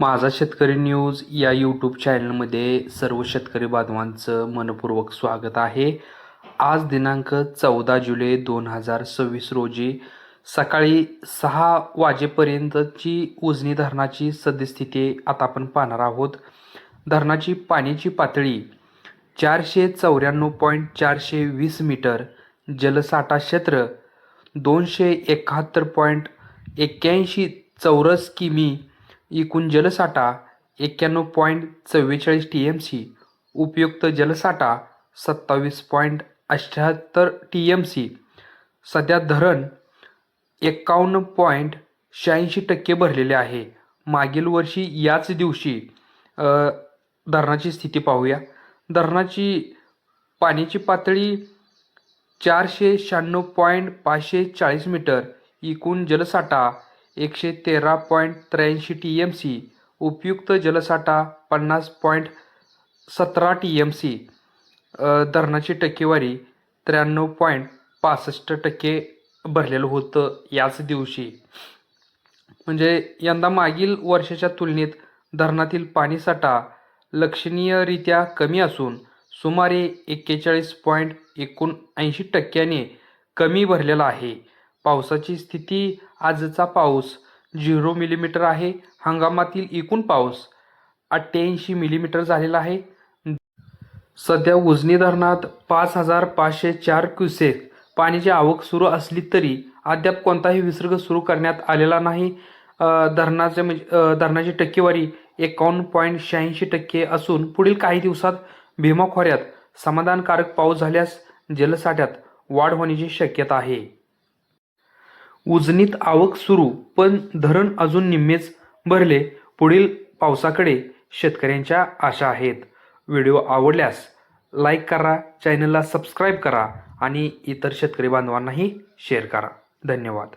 माझा शेतकरी न्यूज या यूट्यूब चॅनलमध्ये सर्व शेतकरी बांधवांचं मनपूर्वक स्वागत आहे. आज दिनांक 14 जुलै 2026 रोजी सकाळी 6 वाजेपर्यंतची उजनी धरणाची सद्यस्थिती आता आपण पाहणार आहोत. धरणाची पाण्याची पातळी 494.420 मीटर, जलसाठा क्षेत्र 271.81 चौरस किमी, एकूण जलसाठा 91.44 TMC, उपयुक्त जलसाठा 27.78 TMC. सध्या धरण 51.86% भरलेले आहे. मागील वर्षी याच दिवशी धरणाची स्थिती पाहूया. धरणाची पाण्याची पातळी 496.540 मीटर, एकूण जलसाठा 113.83 TMC, उपयुक्त जलसाठा 50.17 TMC. धरणाची टक्केवारी 93.65% भरलेलं होतं याच दिवशी. म्हणजे यंदा मागील वर्षाच्या तुलनेत धरणातील पाणीसाठा लक्षणीयरित्या कमी असून सुमारे 41.79% कमी भरलेला आहे. पावसाची स्थिती आजचा पाऊस 0 मिलीमीटर आहे. हंगामातील एकूण पाऊस 88 मिलीमीटर झालेला आहे. सध्या उजनी धरणात 5,504 क्युसेक पाण्याची आवक सुरू असली तरी अद्याप कोणताही विसर्ग सुरू करण्यात आलेला नाही. धरणाची टक्केवारी 51.86% असून पुढील काही दिवसात भीमा खोऱ्यात समाधानकारक पाऊस झाल्यास जलसाठ्यात वाढ होण्याची शक्यता आहे. उजनीत आवक सुरू, पण धरण अजून निम्मेच भरले. पुढील पावसाकडे शेतकऱ्यांच्या आशा आहेत. व्हिडिओ आवडल्यास लाईक करा, चॅनलला सबस्क्राईब करा आणि इतर शेतकरी बांधवांनाही शेअर करा. धन्यवाद.